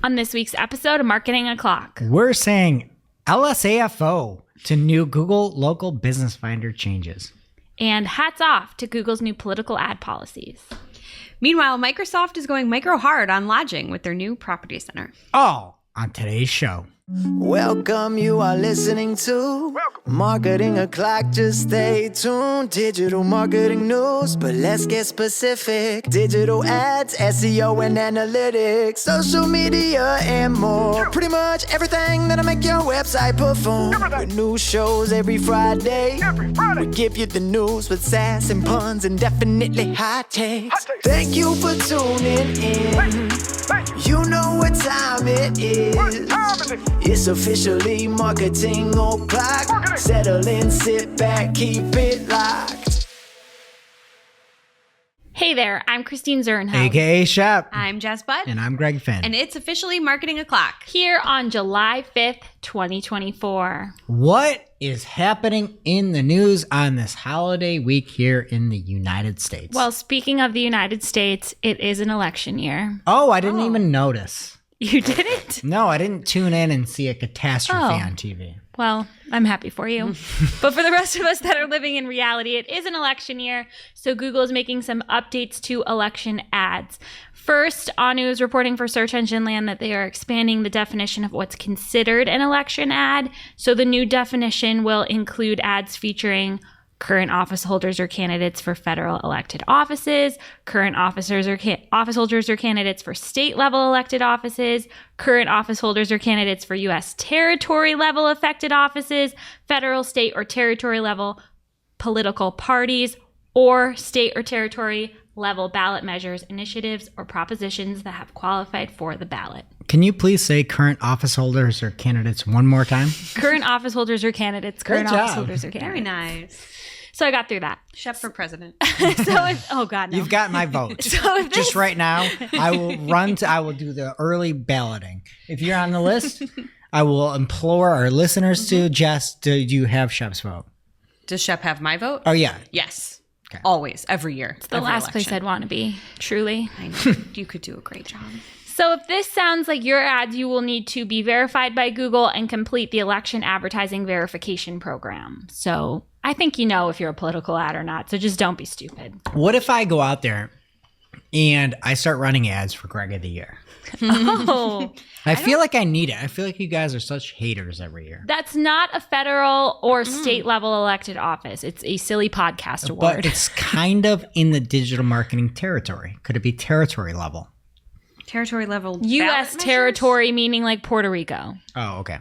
On this week's episode of Marketing O'Clock, We're saying LSAFO to new Google Local Business Finder changes. And hats off to Google's new political ad policies. Meanwhile, Microsoft is going micro hard on lodging with their new property center. All on today's show. Welcome, you are listening to Marketing O'Clock. Just stay tuned. Digital marketing news, but let's get specific. Digital ads, SEO and analytics, social media and more. Pretty much everything that'll make your website perform. With new shows every Friday. We give you the news with sass and puns and definitely hot takes. Thank you for tuning in. You know what time it is. It's officially Marketing O'Clock. Settle in, sit back, keep it locked. Hey there, I'm Christine Zernhout. AKA Shep. I'm Jess Budd. And I'm Greg Finn. And it's officially Marketing O'Clock. Here on July 5th, 2024. What is happening in the news on this holiday week here in the United States? Well, speaking of the United States, it is an election year. Oh, I didn't even notice. You didn't? No, I didn't tune in and see a catastrophe Oh. on TV. Well, I'm happy for you. But for the rest of us that are living in reality, it is an election year, so Google is making some updates to election ads. First, Anu is reporting for Search Engine Land that they are expanding the definition of what's considered an election ad. So the new definition will include ads featuring current office holders or candidates for federal elected offices, current officers or office holders or candidates for state level elected offices, current office holders or candidates for U.S. territory level affected offices, federal, state, or territory level political parties, or state or territory level ballot measures, initiatives, or propositions that have qualified for the ballot. Can you please say current office holders or candidates one more time? Current office holders or candidates, current Good office job. holders or Very candidates. nice. So I got through that. Shep for president. Oh God, no. You've got my vote. So if this- Just right now, I will do the early balloting. If you're on the list, I will implore our listeners to, Jess, do you have Shep's vote? Does Shep have my vote? Oh, yeah. Yes. Okay. Always. Every year. It's the last place I'd want to be, truly. I know. You could do a great job. So if this sounds like your ads, you will need to be verified by Google and complete the election advertising verification program. So I think you know if you're a political ad or not, so just don't be stupid. What if I go out there and I start running ads for Greg of the Year? Oh, I feel like I need it. I feel like you guys are such haters every year. that's not a federal or state level elected office. It's a silly podcast award. But it's kind of in the digital marketing territory. Could it be territory level? Territory level U.S. ballot territory, meaning like Puerto Rico. Oh, okay.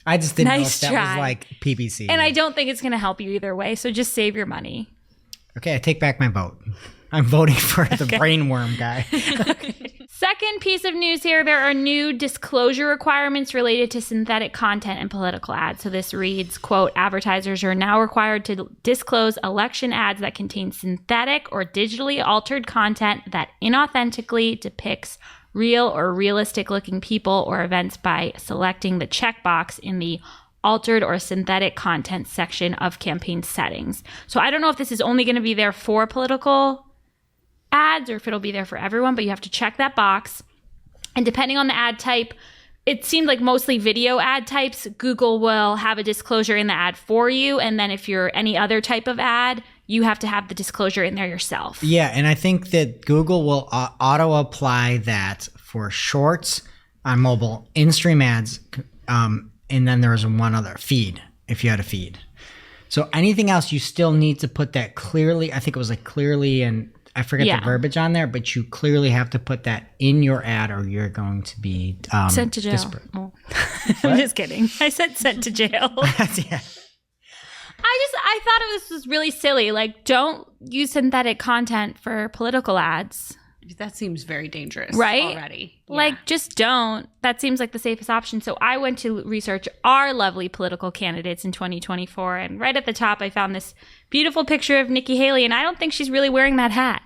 I just didn't know Nice if that try. was like PPC. And I don't think it's going to help you either way, so just save your money. Okay, I take back my vote. I'm voting for the brainworm guy. Second piece of news here, there are new disclosure requirements related to synthetic content and political ads. So this reads, quote, advertisers are now required to disclose election ads that contain synthetic or digitally altered content that inauthentically depicts real or realistic looking people or events by selecting the checkbox in the altered or synthetic content section of campaign settings. So I don't know if this is only going to be there for political ads or if it'll be there for everyone, but you have to check that box. And depending on the ad type, it seemed like mostly video ad types, Google will have a disclosure in the ad for you. And then if you're any other type of ad, you have to have the disclosure in there yourself. Yeah, and I think that Google will auto apply that for shorts on mobile, in-stream ads, and then there's one other feed, if you had a feed. So anything else, you still need to put that clearly. I think it was like clearly, and I forget the verbiage on there, but you clearly have to put that in your ad or you're going to be sent to jail. Oh. I'm just kidding. I said sent to jail. Yeah. I thought this was really silly. Like, don't use synthetic content for political ads. That seems very dangerous Right? already. Yeah. Like, just don't. That seems like the safest option. So I went to research our lovely political candidates in 2024. And right at the top, I found this beautiful picture of Nikki Haley. And I don't think she's really wearing that hat.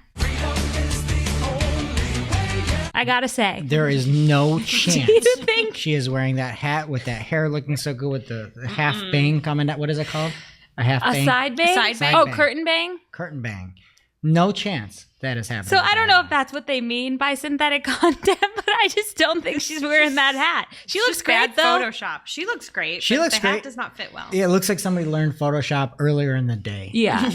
I gotta say. There is no chance Do you think? she is wearing that hat with that hair looking so good with the half bang coming out. What is it called? A half A bang? side bang? Side bang. Oh, bang. curtain bang? Curtain bang. No chance that is happening. So I don't know if that's what they mean by synthetic content, but I just don't think she's wearing that hat. She looks Just great, bad though. Photoshop. She looks great. She but looks the great. hat does not fit well. Yeah, it looks like somebody learned Photoshop earlier in the day. Yeah. And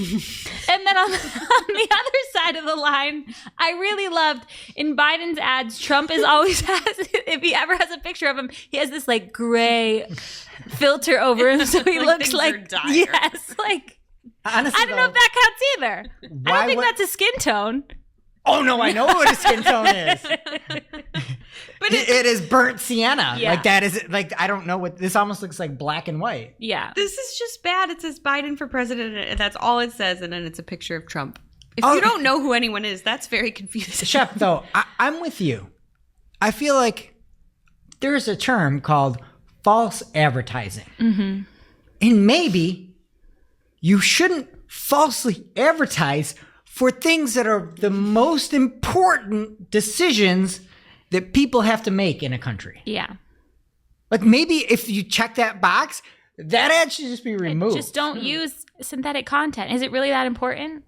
then on the other side of the line, I really loved in Biden's ads, Trump is always has, if he ever has a picture of him, he has this like gray filter over him. So he looks things are like, dire. yes, like, Honestly, I don't know if that counts either. I Why don't think would- that's a skin tone. Oh no, I know what a skin tone is. But It is burnt sienna. Yeah. Like that is like I don't know what this almost looks like black and white. Yeah. this is just bad. It says Biden for president. And that's all it says. And then it's a picture of Trump. If Oh. you don't know who anyone is, that's very confusing. Shep, though, I'm with you. I feel like there's a term called false advertising. Mm-hmm. And maybe you shouldn't falsely advertise for things that are the most important decisions that people have to make in a country. Yeah. Like maybe if you check that box, that ad should just be removed. Just don't use synthetic content. Is it really that important?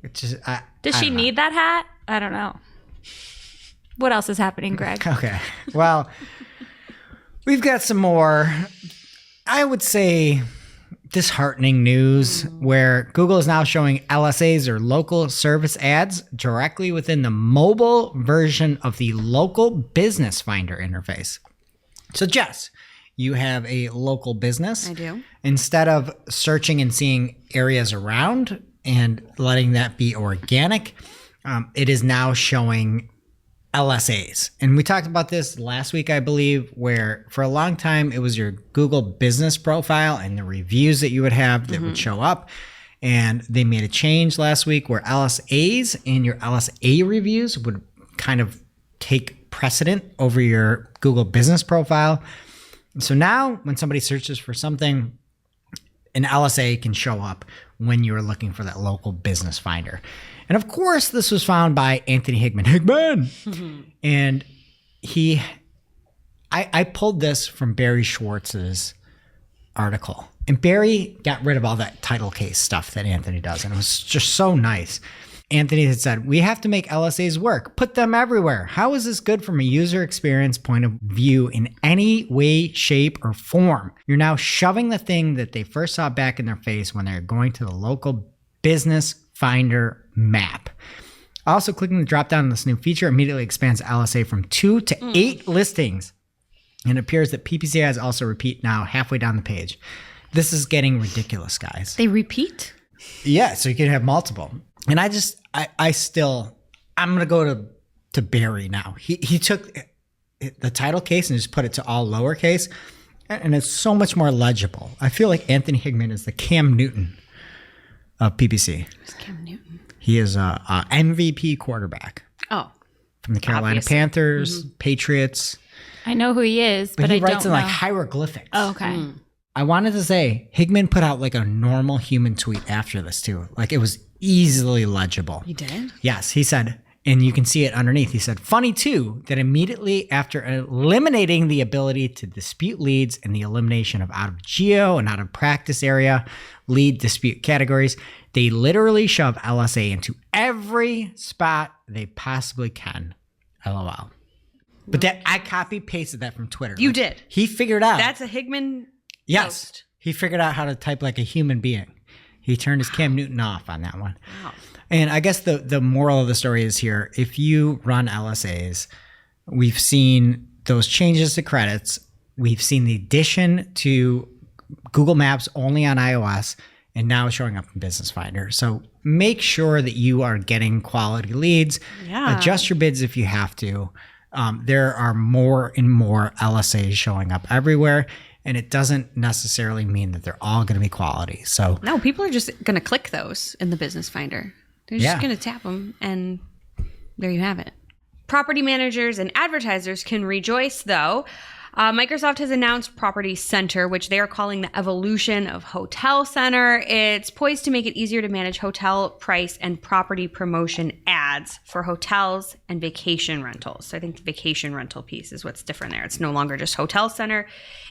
It's just, Does I she don't know. need that hat? I don't know. What else is happening, Greg? Okay. Well, we've got some more, I would say, disheartening news where Google is now showing LSAs or local service ads directly within the mobile version of the local business finder interface. So, Jess, you have a local business. I do. Instead of searching and seeing areas around and letting that be organic, it is now showing LSAs. And we talked about this last week, I believe, where for a long time it was your Google business profile and the reviews that you would have that would show up. And they made a change last week where LSAs and your LSA reviews would kind of take precedent over your Google business profile. So now when somebody searches for something, an LSA can show up when you're looking for that local business finder. And of course, this was found by Anthony Hickman. And I pulled this from Barry Schwartz's article. And Barry got rid of all that title case stuff that Anthony does. And it was just so nice. Anthony had said, we have to make LSAs work. Put them everywhere. How is this good from a user experience point of view in any way, shape, or form? You're now shoving the thing that they first saw back in their face when they're going to the local business finder map. Also, clicking the drop down on this new feature immediately expands LSA from 2 to 8 listings. And it appears that PPC ads also repeat now halfway down the page. This is getting ridiculous, guys. They repeat? Yeah, so you can have multiple. And I'm going to go to Barry now. He took the title case and just put it to all lowercase, and it's so much more legible. I feel like Anthony Hickman is the Cam Newton of PPC. Who's Cam Newton? He is a MVP quarterback Oh. from the Carolina Obviously. Panthers, Patriots. I know who he is, but he I writes don't in know. like hieroglyphics. Oh, okay. I wanted to say Hickman put out like a normal human tweet after this too. Like it was easily legible. He did? Yes, he said, and you can see it underneath. He said, funny too, that immediately after eliminating the ability to dispute leads and the elimination of out of geo and out of practice area lead dispute categories, they literally shove LSA into every spot they possibly can. LOL. But that I copy pasted that from Twitter. You Like, did. He figured out. That's a Hickman Yes. post. He figured out how to type like a human being. He turned his Cam Newton off on that one. Wow. And I guess the moral of the story is here. If you run LSAs, we've seen those changes to credits. We've seen the addition to Google Maps only on iOS, and now it's showing up in Business Finder. So make sure that you are getting quality leads. Yeah. Adjust your bids if you have to. There are more and more LSAs showing up everywhere. And it doesn't necessarily mean that they're all going to be quality. So No, people are just going to click those in the business finder. They're just Yeah. going to tap them, and there you have it. Property managers and advertisers can rejoice, though. Microsoft has announced Property Center, which they are calling the evolution of Hotel Center. It's poised to make it easier to manage hotel price and property promotion ads for hotels and vacation rentals. So I think the vacation rental piece is what's different there. It's no longer just Hotel Center.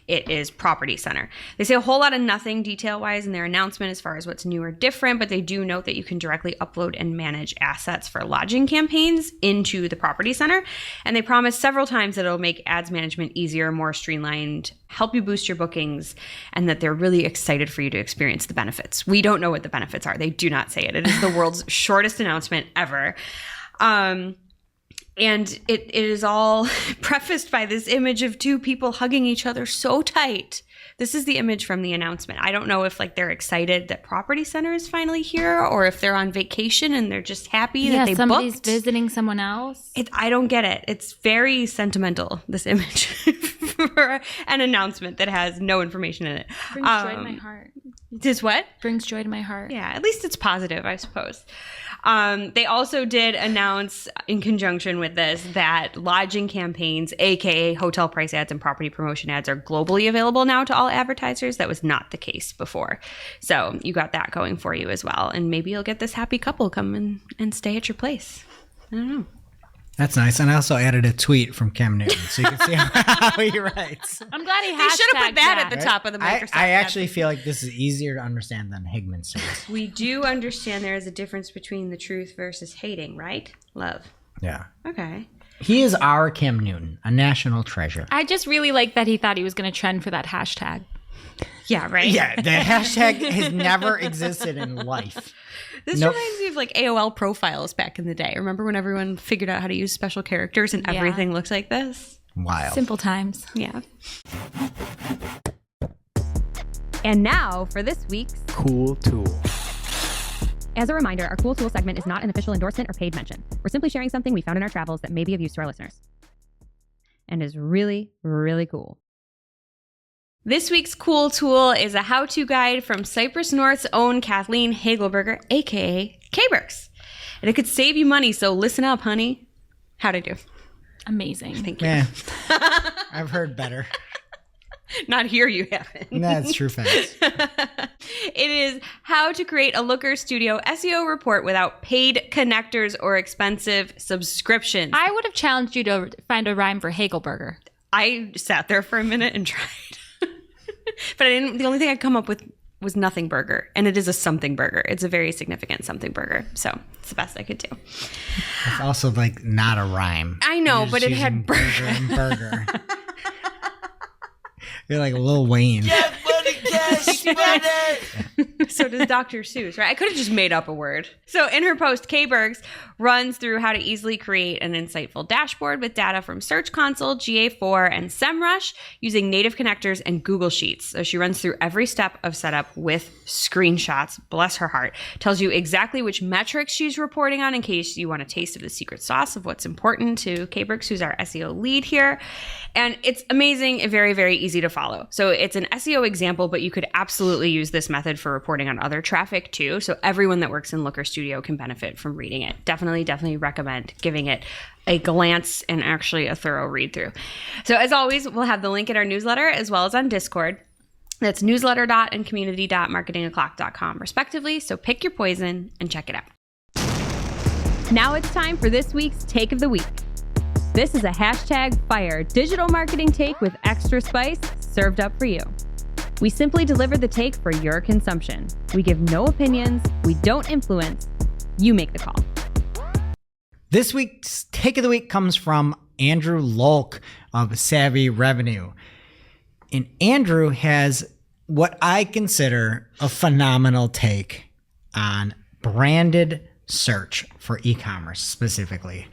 It is Property Center. They say a whole lot of nothing detail-wise in their announcement as far as what's new or different, but they do note that you can directly upload and manage assets for lodging campaigns into the Property Center. And they promise several times that it'll make ads management easier, more streamlined, help you boost your bookings, and that they're really excited for you to experience the benefits. We don't know what the benefits are. They do not say it. It is the world's shortest announcement ever. And it is all prefaced by this image of two people hugging each other so tight. This is the image from the announcement. I don't know if they're excited that Property Center is finally here, or if they're on vacation and they're just happy that they somebody's booked. visiting someone else. I don't get it. It's very sentimental, this image, for an announcement that has no information in it. Brings joy to my heart. Just what? Brings joy to my heart. Yeah, at least it's positive, I suppose. They also did announce in conjunction with this that lodging campaigns, aka hotel price ads and property promotion ads, are globally available now to all advertisers. That was not the case before. So you got that going for you as well. And maybe you'll get this happy couple come and stay at your place. I don't know. That's nice. And I also added a tweet from Cam Newton, so you can see how he writes. I'm glad he They should have put that at the Right? top of the Microsoft. I actually feel like this is easier to understand than Higman's tweet. We do understand there is a difference between the truth versus hating, right? Love. Yeah. Okay. He is our Cam Newton, a national treasure. I just really like that he thought he was going to trend for that hashtag. Yeah, right? Yeah, the hashtag has never existed in life. This Nope. reminds me of AOL profiles back in the day. Remember when everyone figured out how to use special characters and everything looks like this? Wild. Simple times. Yeah. And now for this week's Cool Tool. As a reminder, our Cool Tool segment is not an official endorsement or paid mention. We're simply sharing something we found in our travels that may be of use to our listeners. And is really, really cool. This week's Cool Tool is a how-to guide from Cypress North's own Kathleen Hagelberger, aka K-Burks. And it could save you money, so listen up, honey. How'd I do? Amazing. Thank you. Yeah. I've heard better. Not here, you haven't. That's true facts. It is how to create a Looker Studio SEO report without paid connectors or expensive subscriptions. I would have challenged you to find a rhyme for Hagelberger. I sat there for a minute and tried. But I didn't. The only thing I come up with was nothing burger. And it is a something burger. It's a very significant something burger. So it's the best I could do. It's also not a rhyme. I know, You're but just it had using burger and burger. You're like Lil Wayne. So does Dr. Seuss, right? I could have just made up a word. So in her post, Kay Bergs runs through how to easily create an insightful dashboard with data from Search Console, GA4, and SEMrush using native connectors and Google Sheets. So she runs through every step of setup with screenshots. Bless her heart. Tells you exactly which metrics she's reporting on in case you want a taste of the secret sauce of what's important to Kay Bergs, who's our SEO lead here. And it's amazing and very, very easy to follow. So it's an SEO example, but you could absolutely use this method for reporting on other traffic too. So everyone that works in Looker Studio can benefit from reading it. Definitely recommend giving it a glance and actually a thorough read through. So as always, we'll have the link in our newsletter as well as on Discord. That's newsletter.and community.marketingoclock.com respectively. So pick your poison and check it out. Now it's time for this week's Take of the Week. This is a #fire digital marketing take with extra spice served up for you. We simply deliver the take for your consumption. We give no opinions. We don't influence. You make the call. This week's Take of the Week comes from Andrew Lolk of Savvy Revenue. And Andrew has what I consider a phenomenal take on branded search for e-commerce specifically.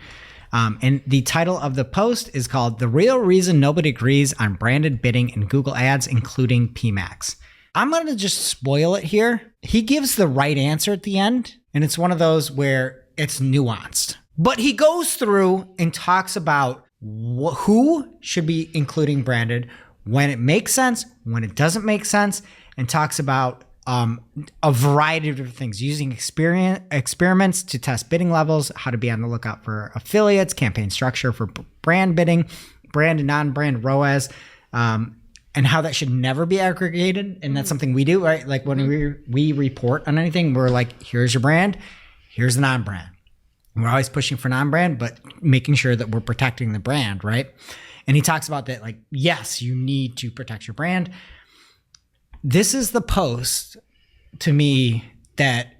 And the title of the post is called "The Real Reason Nobody Agrees on Branded Bidding in Google Ads, Including PMAX." I'm going to just spoil it here. He gives the right answer at the end, and it's one of those where it's nuanced. But he goes through and talks about who should be including branded, when it makes sense, when it doesn't make sense, and talks about a variety of different things, using experiments to test bidding levels, how to be on the lookout for affiliates, campaign structure for brand bidding, brand and non-brand ROAS, and how that should never be aggregated. And that's something we do, right? Like when we report on anything, we're like, here's your brand, here's the non-brand. We're always pushing for non-brand, but making sure that we're protecting the brand, right? And he talks about that, like, yes, you need to protect your brand. This is the post to me that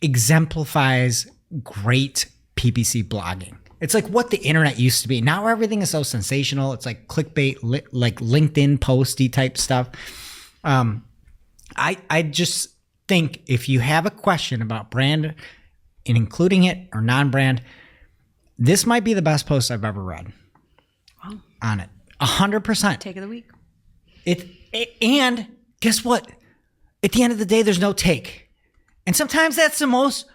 exemplifies great PPC blogging. It's like what the internet used to be. Now everything is so sensational. It's like clickbait, like LinkedIn posty type stuff. I just think if you have a question about brand and including it or non-brand, this might be the best post I've ever read. Wow. On it. 100%. Take of the week. And guess what? At the end of the day, there's no take. And sometimes that's the most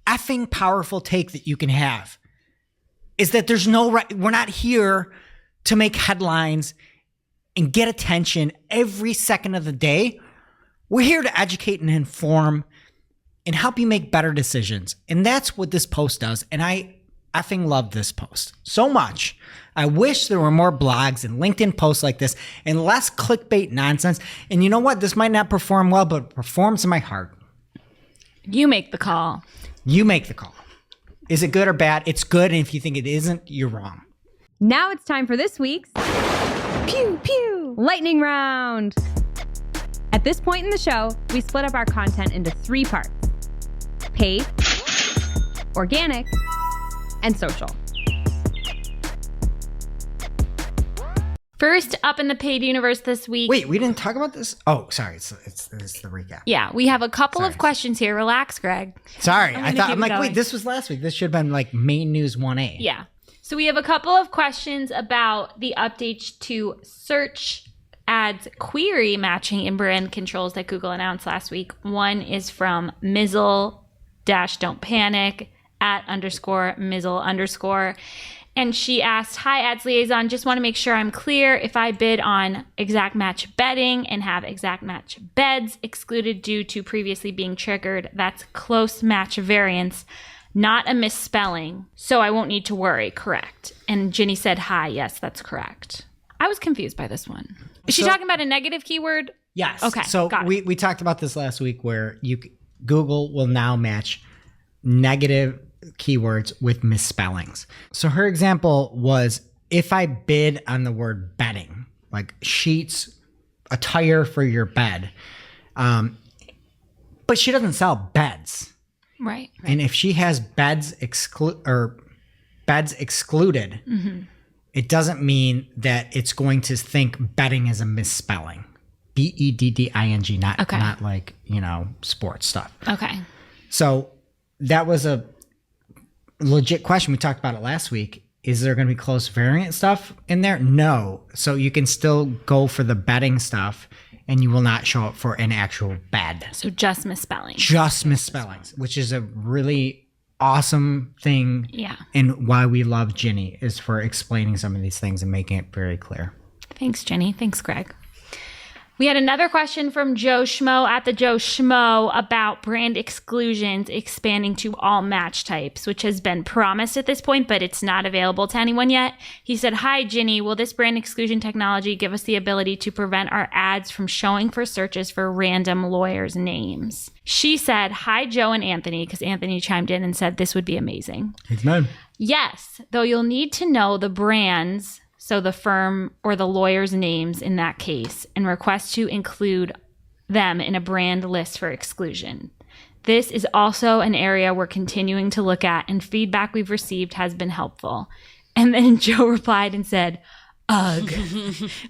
effing powerful take that you can have. Is that there's no right, we're not here to make headlines and get attention every second of the day. We're here to educate and inform and help you make better decisions. And that's what this post does. And I effing love this post so much. I wish there were more blogs and LinkedIn posts like this and less clickbait nonsense. And you know what? This might not perform well, but it performs in my heart. You make the call. You make the call. Is it good or bad? It's good. And if you think it isn't, you're wrong. Now it's time for this week's Pew Pew Lightning Round. At this point in the show, we split up our content into 3 parts: paid, organic, and social. First up in the paid universe this week. Wait, we didn't talk about this? Oh, sorry. It's the recap. Yeah, we have a couple of questions here. Relax, Greg. Sorry. I'm I'm gonna keep like, going. wait, this was last week. This should have been like main news 1A. Yeah. So we have a couple of questions about the updates to search ads query matching and brand controls that Google announced last week. One is from Mizzle-Don't Panic @_Mizzle_. And she asked, hi, ads liaison, just want to make sure I'm clear. If I bid on exact match bedding and have exact match beds excluded due to previously being triggered, that's close match variance, not a misspelling. So I won't need to worry, correct? And Ginny said, hi, yes, that's correct. I was confused by this one. Is she talking about a negative keyword? Yes. Okay, So got it. we talked about this last week where Google will now match negative keywords with misspellings. So her example was if I bid on the word bedding, like sheets, attire for your bed, but she doesn't sell beds. Right. And if she has beds excluded, it doesn't mean that it's going to think bedding is a misspelling. BEDDING, not like, sports stuff. Okay. So that was a legit question. We talked about it last week. Is there going to be close variant stuff in there? No. So you can still go for the bedding stuff and you will not show up for an actual bed. So just misspelling. Just misspellings, which is a really awesome thing. Yeah. And why we love Ginny is for explaining some of these things and making it very clear. Thanks, Jenny. Thanks, Greg. We had another question from Joe Schmo @Joe Schmo about brand exclusions expanding to all match types, which has been promised at this point, but it's not available to anyone yet. He said, hi, Ginny, will this brand exclusion technology give us the ability to prevent our ads from showing for searches for random lawyers' names? She said, hi, Joe and Anthony, because Anthony chimed in and said this would be amazing. Amen. Yes, though you'll need to know the brands, so the firm or the lawyer's names in that case, and request to include them in a brand list for exclusion. This is also an area we're continuing to look at, and feedback we've received has been helpful. And then Joe replied and said, ugh,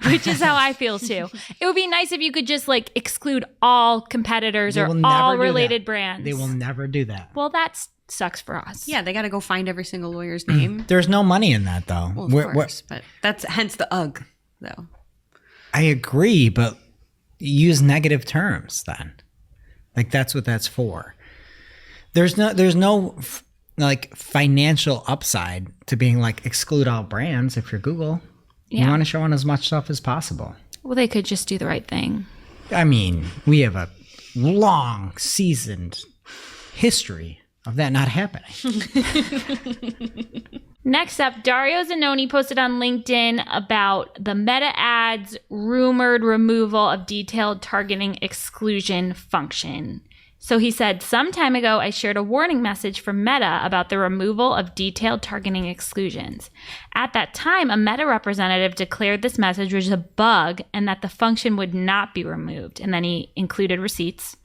which is how I feel too. It would be nice if you could just exclude all competitors or all related brands. They will never do that. Well, that sucks for us. Yeah, they got to go find every single lawyer's name. There's no money in that, though. Well, of course, but that's hence the UGG, though. I agree, but use negative terms then. That's what that's for. There's no financial upside to being exclude all brands if you're Google. Yeah. You want to show on as much stuff as possible. Well, they could just do the right thing. I mean, we have a long, seasoned history of that not happening. Next up, Dario Zanoni posted on LinkedIn about the Meta ads rumored removal of detailed targeting exclusion function. So he said, some time ago, I shared a warning message from Meta about the removal of detailed targeting exclusions. At that time, a Meta representative declared this message was a bug and that the function would not be removed. And then he included receipts.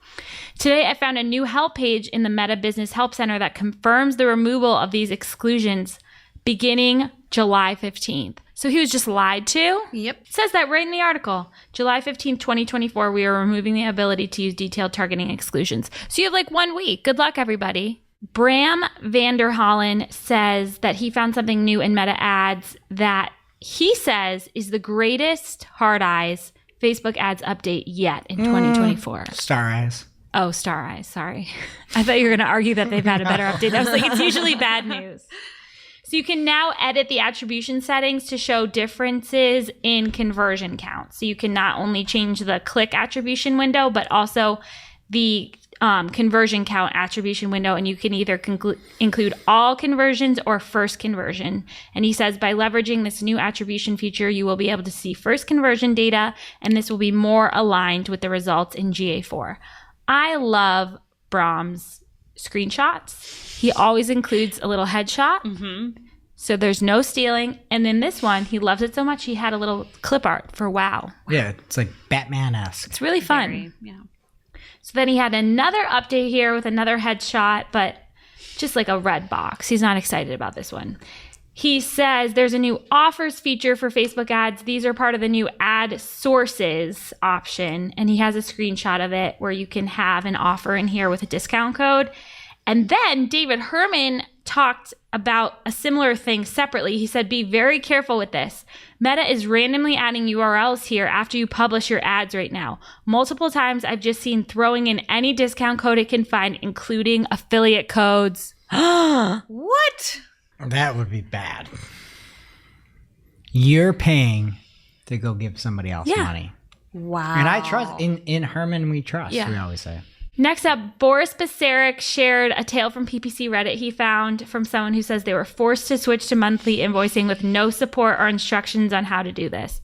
Today, I found a new help page in the Meta Business Help Center that confirms the removal of these exclusions beginning July 15th. So he was just lied to? Yep. It says that right in the article. July 15th, 2024, we are removing the ability to use detailed targeting exclusions. So you have like 1 week. Good luck, everybody. Bram Vanderhollen says that he found something new in Meta ads that he says is the greatest hard eyes Facebook ads update yet in 2024. Star eyes. Oh, Star Eyes. Sorry. I thought you were going to argue that they've had a better update. I was like, it's usually bad news. So you can now edit the attribution settings to show differences in conversion count. So you can not only change the click attribution window, but also the conversion count attribution window. And you can either include all conversions or first conversion. And he says by leveraging this new attribution feature, you will be able to see first conversion data, and this will be more aligned with the results in GA4. I love Brahms screenshots. He always includes a little headshot. Mm-hmm. So there's no stealing. And in this one, he loves it so much, he had a little clip art for wow. Yeah, it's like Batman-esque. It's really fun. So then he had another update here with another headshot, but just like a red box. He's not excited about this one. He says there's a new offers feature for Facebook ads. These are part of the new ad sources option. And he has a screenshot of it where you can have an offer in here with a discount code. And then David Herman talked about a similar thing separately. He said, be very careful with this. Meta is randomly adding URLs here after you publish your ads right now. Multiple times I've just seen throwing in any discount code it can find, including affiliate codes. What? That would be bad. You're paying to go give somebody else money. Wow. And I trust, in Herman we trust, we always say. Next up, Boris Basaric shared a tale from PPC Reddit he found from someone who says they were forced to switch to monthly invoicing with no support or instructions on how to do this.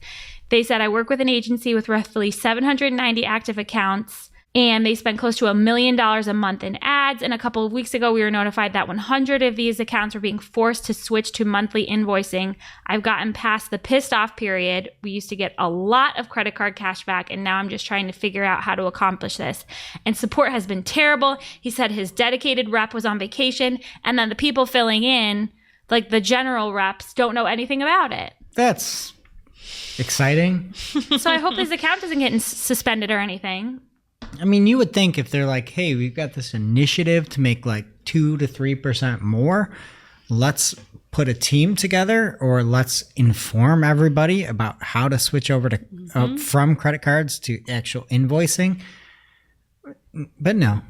They said, I work with an agency with roughly 790 active accounts, and they spend close to $1 million a month in ads. And a couple of weeks ago, we were notified that 100 of these accounts were being forced to switch to monthly invoicing. I've gotten past the pissed off period. We used to get a lot of credit card cash back, and now I'm just trying to figure out how to accomplish this. And support has been terrible. He said his dedicated rep was on vacation, and then the people filling in, like the general reps, don't know anything about it. That's exciting. So I hope his account doesn't get suspended or anything. I mean, you would think if they're like, hey, we've got this initiative to make like 2 to 3% more, let's put a team together, or let's inform everybody about how to switch over to from credit cards to actual invoicing. But no.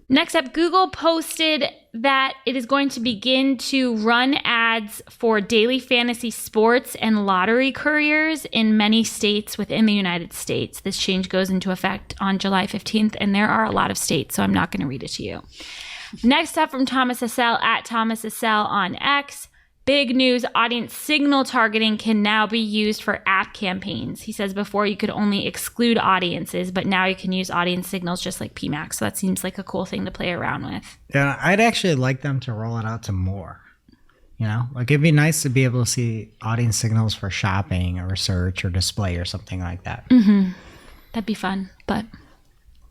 Next up, Google posted that it is going to begin to run ads for daily fantasy sports and lottery couriers in many states within the United States. This change goes into effect on July 15th, and there are a lot of states, so I'm not going to read it to you. Next up from Thomas Hassell at Thomas Hassell on X. Big news, audience signal targeting can now be used for app campaigns. He says before you could only exclude audiences, but now you can use audience signals just like PMAX. So that seems like a cool thing to play around with. Yeah, I'd actually like them to roll it out to more. You know, like it'd be nice to be able to see audience signals for shopping or search or display or something like that. Mm-hmm. That'd be fun, but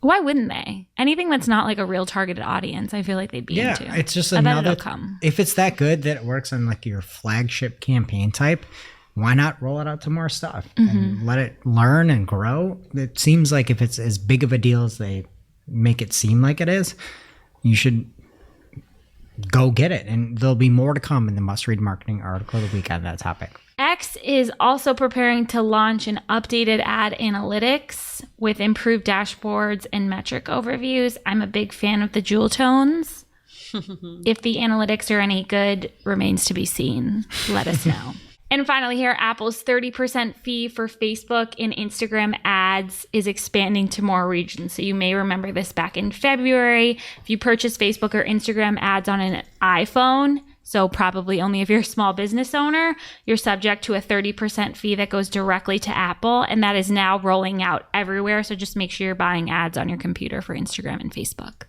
why wouldn't they? Anything that's not like a real targeted audience, I feel like they'd be into. Yeah, it's just I bet another. it'll come. If it's that good that it works on like your flagship campaign type, why not roll it out to more stuff and let it learn and grow? It seems like if it's as big of a deal as they make it seem like it is, you should go get it. And there'll be more to come in the must-read marketing article of the week on that topic. X is also preparing to launch an updated ad analytics with improved dashboards and metric overviews. I'm a big fan of the jewel tones. If the analytics are any good, remains to be seen. Let us know. And finally here, Apple's 30% fee for Facebook and Instagram ads is expanding to more regions. So you may remember this back in February. If you purchase Facebook or Instagram ads on an iPhone, so probably only if you're a small business owner, you're subject to a 30% fee that goes directly to Apple. And that is now rolling out everywhere. So just make sure you're buying ads on your computer for Instagram and Facebook.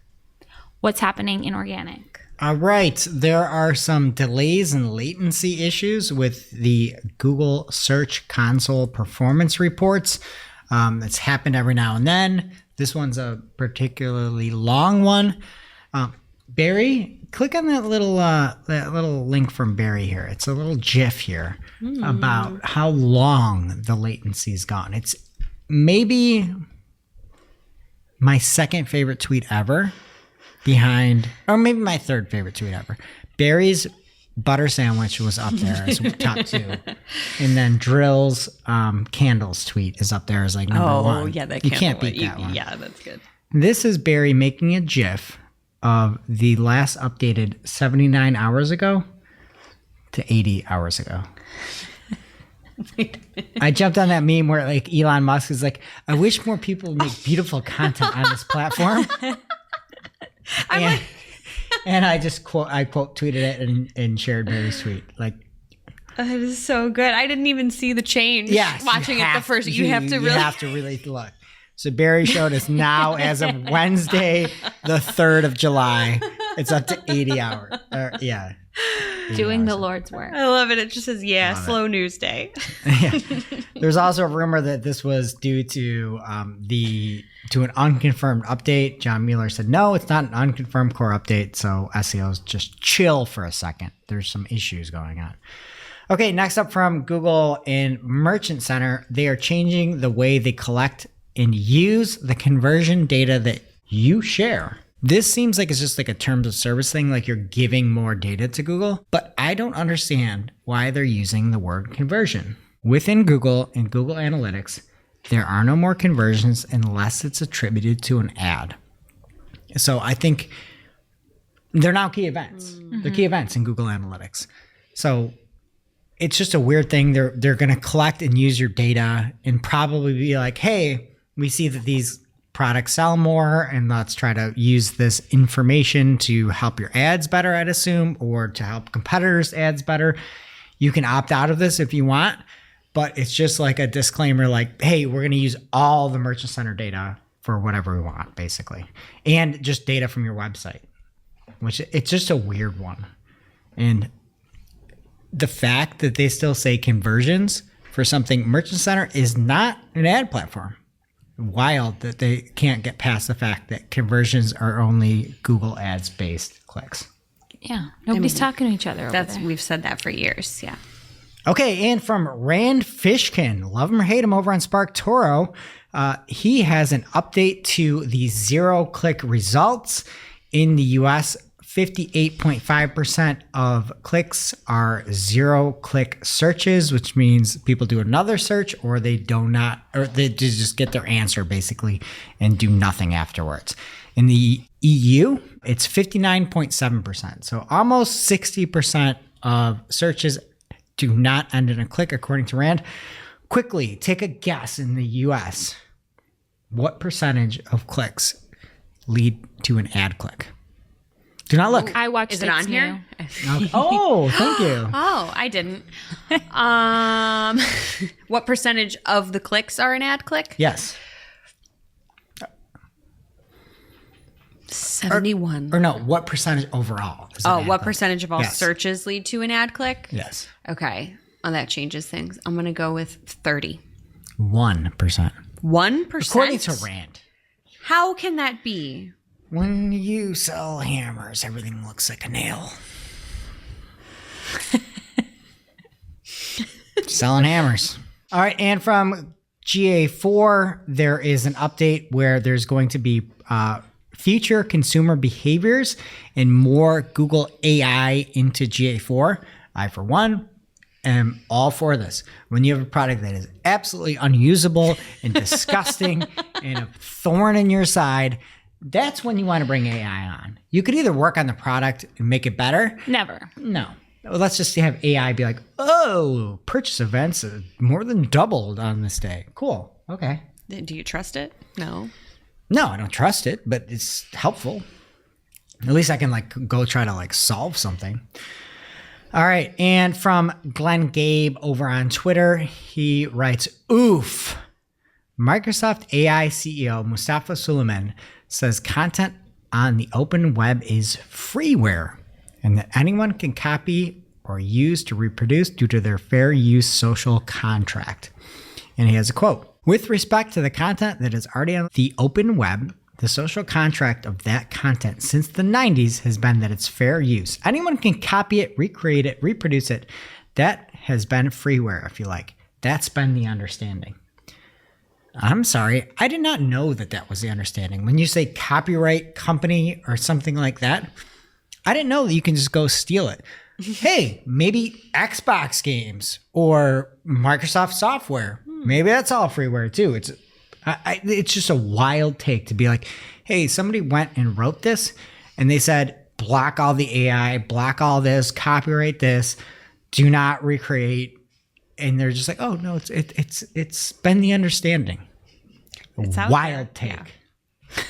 What's happening in organic? All right. There are some delays and latency issues with the Google Search Console performance reports. It's happened every now and then. This one's a particularly long one. Barry, click on that little link from Barry here. It's a little GIF here about how long the latency's gone. It's maybe my second favorite tweet ever. Behind, or maybe my third favorite tweet ever. Barry's butter sandwich was up there as top 2. And then Drill's candles tweet is up there as like number 1. Oh, yeah, that you can't beat that one. Yeah, that's good. This is Barry making a GIF of the last updated 79 hours ago to 80 hours ago. I jumped on that meme where like Elon Musk is like, I wish more people would make beautiful content on this platform. And I just quote tweeted it and shared Barry's tweet. Like, It is so good. I didn't even see the change. Yes, watching it the first. You have to really look. So Barry showed us now as of Wednesday, the 3rd of July. It's up to 80 hours. Yeah. 80 Doing hours. the Lord's work. I love it. It just says, slow news day. Yeah. There's also a rumor that this was due to an unconfirmed update. John Mueller said, no, it's not an unconfirmed core update. So SEOs just chill for a second. There's some issues going on. Okay, next up from Google and Merchant Center, they are changing the way they collect and use the conversion data that you share. This seems like it's just like a terms of service thing, like you're giving more data to Google, but I don't understand why they're using the word conversion. Within Google and Google Analytics, there are no more conversions unless it's attributed to an ad. So I think they're now key events. Mm-hmm. They're key events in Google Analytics. So it's just a weird thing. They're going to collect and use your data and probably be like, hey, we see that these products sell more and let's try to use this information to help your ads better, I'd assume, or to help competitors' ads better. You can opt out of this if you want, but it's just like a disclaimer like, hey, we're going to use all the Merchant Center data for whatever we want, basically. And just data from your website, which it's just a weird one. And the fact that they still say conversions for something Merchant Center is not an ad platform. Wild that they can't get past the fact that conversions are only Google Ads based clicks. Yeah, nobody's talking to each other. We've said that for years. Yeah. Okay, and from Rand Fishkin, love him or hate him over on SparkToro, he has an update to the 0-click results in the U.S. 58.5% of clicks are 0-click searches, which means people do another search or they just get their answer basically and do nothing afterwards. In the EU, it's 59.7%. So almost 60% of searches do not end in a click, according to Rand. Quickly, take a guess in the US. What percentage of clicks lead to an ad click? Do not look. I watched Is it on here? Okay. Oh, thank you. Oh, I didn't. What percentage of the clicks are an ad click? Yes. 71. Or no, what percentage overall? Is an ad What click? percentage of all Yes. searches lead to an ad click? Yes. Okay. Oh, that changes things. I'm going to go with 30. 1%. 1%? According to Rand. How can that be? When you sell hammers, everything looks like a nail. Selling hammers. All right, and from GA4, there is an update where there's going to be future consumer behaviors and more Google AI into GA4. I, for one, am all for this. When you have a product that is absolutely unusable and disgusting and a thorn in your side, that's when you want to bring AI on. You could either work on the product and make it better. Never. No. Well, let's just have AI be like, oh, purchase events more than doubled on this day. Cool. Okay. Do you trust it? No. No, I don't trust it, but it's helpful. At least I can like go try to like solve something. All right. And from Glenn Gabe over on Twitter, he writes, oof. Microsoft AI CEO Mustafa Suleyman says content on the open web is freeware and that anyone can copy or use to reproduce due to their fair use social contract. And he has a quote. With respect to the content that is already on the open web, the social contract of that content since the 90s has been that it's fair use. Anyone can copy it, recreate it, reproduce it. That has been freeware, if you like. That's been the understanding. I'm sorry, I did not know that that was the understanding. When you say copyright company or something like that, I didn't know that you can just go steal it. Hey, maybe Xbox games or Microsoft software. Maybe that's all freeware too. It's just a wild take to be like, hey, somebody went and wrote this and they said, block all the AI, block all this, copyright this, do not recreate. And they're just like, oh no, it's been the understanding. It's out Wild there. take. Yeah.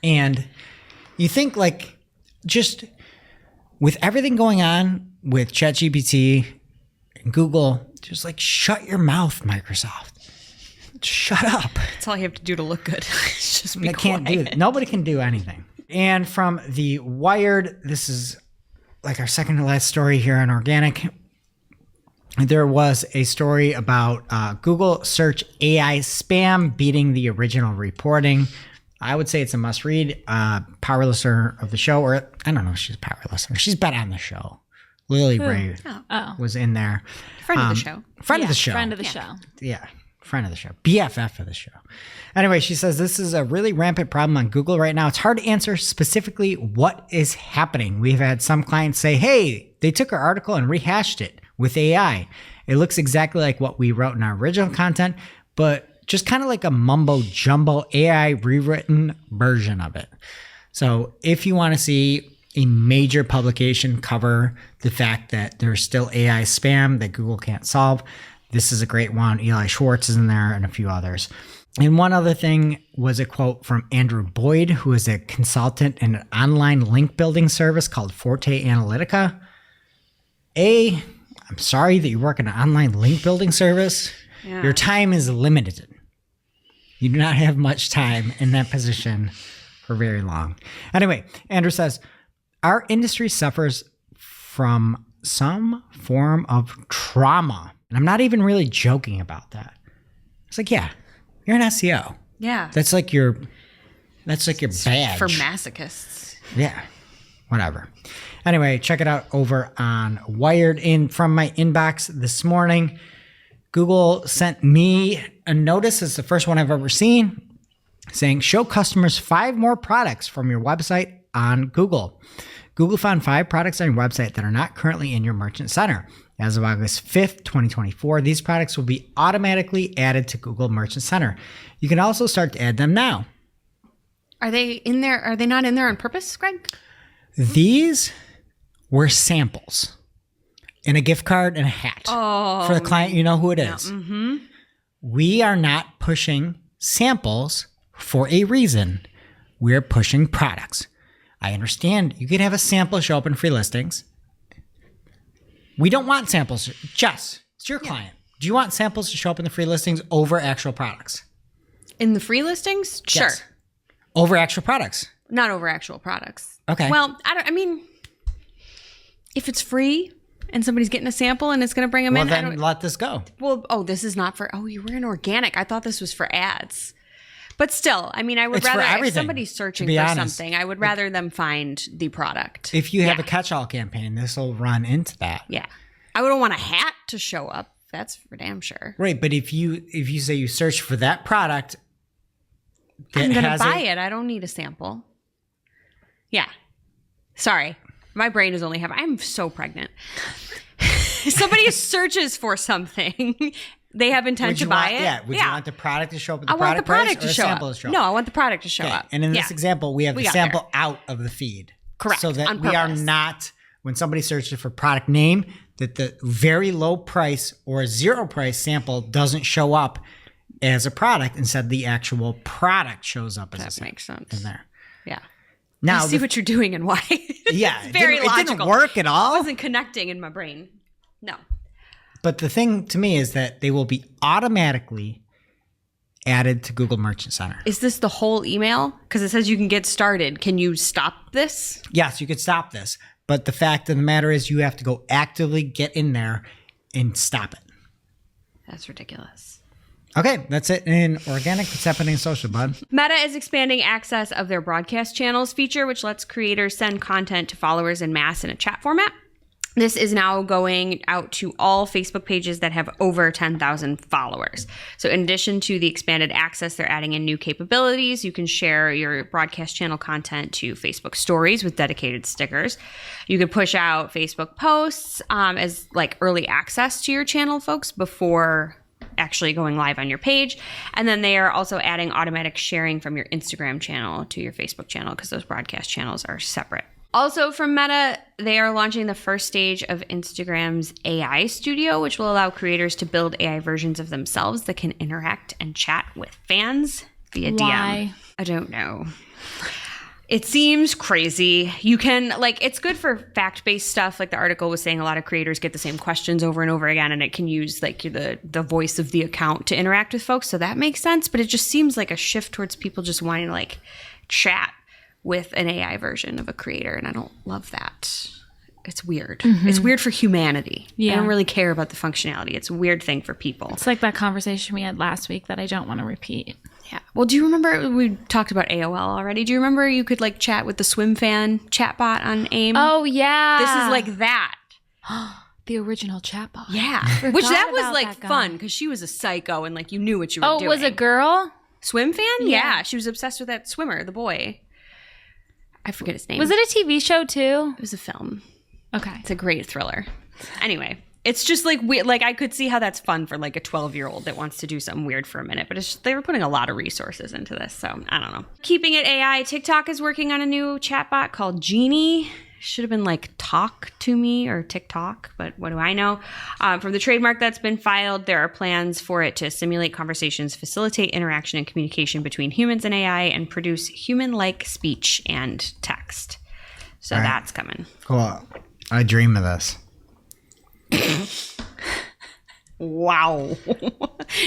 And you think like just with everything going on with ChatGPT and Google, just like shut your mouth, Microsoft. Shut up. That's all you have to do to look good. Just be They can't do it. Nobody can do anything. And from the Wired, this is like our second to last story here on Organic. There was a story about Google search AI spam beating the original reporting. I would say it's a must read. Power listener of the show, or I don't know if she's a power listener. She's been on the show. Lily Ray was in there. Friend of the show. Friend of the show. Friend of the show. Yeah. Friend of the show. BFF of the show. Anyway, she says this is a really rampant problem on Google right now. It's hard to answer specifically what is happening. We've had some clients say, hey, they took our article and rehashed it with AI. It looks exactly like what we wrote in our original content, but just kind of like a mumbo jumbo AI rewritten version of it. So if you want to see a major publication cover the fact that there's still AI spam that Google can't solve, this is a great one. Eli Schwartz is in there and a few others. And one other thing was a quote from Andrew Boyd, who is a consultant in an online link building service called Forte Analytica. I'm sorry that you work in an online link building service. Yeah. Your time is limited. You do not have much time in that position for very long. Anyway, Andrew says, our industry suffers from some form of trauma. And I'm not even really joking about that. It's like, yeah, you're an SEO. Yeah. That's like your badge. For masochists. Yeah, whatever. Anyway, check it out over on Wired. In from my inbox this morning, Google sent me a notice. It's the first one I've ever seen saying, show customers 5 more products from your website on Google. Google found 5 products on your website that are not currently in your merchant center. As of August 5th, 2024, these products will be automatically added to Google Merchant Center. You can also start to add them now. Are they in there? Are they not in there on purpose, Greg? These were samples and a gift card and a hat. Oh, for the client, you know who it is. No. Mm-hmm. We are not pushing samples for a reason. We're pushing products. I understand you could have a sample show up in free listings. We don't want samples. Jess, it's your client. Do you want samples to show up in the free listings over actual products? In the free listings? Sure. Yes. Over actual products. Not over actual products. Okay. Well, I mean, if it's free and somebody's getting a sample and it's going to bring them Well, in, then let this go. Well, this is not for, you were in organic. I thought this was for ads. But still, I mean, I would It's for rather, if everything, somebody's searching to be for honest. something, I would rather them find the product. If you have a catch-all campaign, this will run into that. Yeah. I wouldn't want a hat to show up. That's for damn sure. Right, but if you say you search for that product, I'm going to buy it. I don't need a sample. Yeah. Sorry. My brain is only half. I'm so pregnant. Somebody searches for something. They have intent to buy it. Yeah. Would you want the product to show up in the I want the product product price, to or a show sample up. to show up? No, I want the product to show up. And in this example, we have the got sample out of the feed. Correct. So that On we are purpose. not, when somebody searches for product name, that the very low price or zero price sample doesn't show up as a product. Instead, the actual product shows up as a That sample makes sense. in there. Yeah. Now, I see what you're doing and why. yeah, It's very it logical. didn't work at I all. wasn't connecting in my brain. No. But the thing to me is that they will be automatically added to Google Merchant Center. Is this the whole email? Because it says you can get started. Can you stop this? Yes, you could stop this. But the fact of the matter is you have to go actively get in there and stop it. That's ridiculous. Okay, that's it in organic. What's happening in social, bud? Meta is expanding access of their broadcast channels feature, which lets creators send content to followers en masse in a chat format. This is now going out to all Facebook pages that have over 10,000 followers. So in addition to the expanded access, they're adding in new capabilities. You can share your broadcast channel content to Facebook stories with dedicated stickers. You can push out Facebook posts as like early access to your channel, folks, before actually going live on your page. And then they are also adding automatic sharing from your Instagram channel to your Facebook channel because those broadcast channels are separate. Also from Meta, they are launching the first stage of Instagram's AI Studio, which will allow creators to build AI versions of themselves that can interact and chat with fans via Why? DM. I don't know. It seems crazy. You can, like, it's good for fact-based stuff. Like the article was saying, a lot of creators get the same questions over and over again, and it can use like the voice of the account to interact with folks. So that makes sense. But it just seems like a shift towards people just wanting to like chat with an AI version of a creator, and I don't love that. It's weird. It's weird for humanity. Yeah. I don't really care about the functionality. It's a weird thing for people. It's like that conversation we had last week that I don't want to repeat. Yeah. Well, do you remember we talked about AOL already? Do you remember you could like chat with the Swim Fan chatbot on AIM? Oh, yeah. This is like that. the original chatbot. Yeah. Forgot Which that was about like that guy. fun because she was a psycho and like you knew what you were Oh, doing. was a girl? Swim Fan? Yeah. Yeah. She was obsessed with that swimmer, the boy. I forget his name. Was it a TV show too? It was a film. Okay. It's a great thriller. Anyway, it's just like weird. Like I could see how that's fun for like a 12-year-old that wants to do something weird for a minute, but it's just, they were putting a lot of resources into this, so I don't know. Keeping it AI, TikTok is working on a new chatbot called Genie. Should have been like Talk to Me or TikTok, but what do I know? From the trademark that's been filed, there are plans for it to simulate conversations, facilitate interaction and communication between humans and AI, and produce human-like speech and text. So Right. that's coming. Cool. I dream of this. Wow.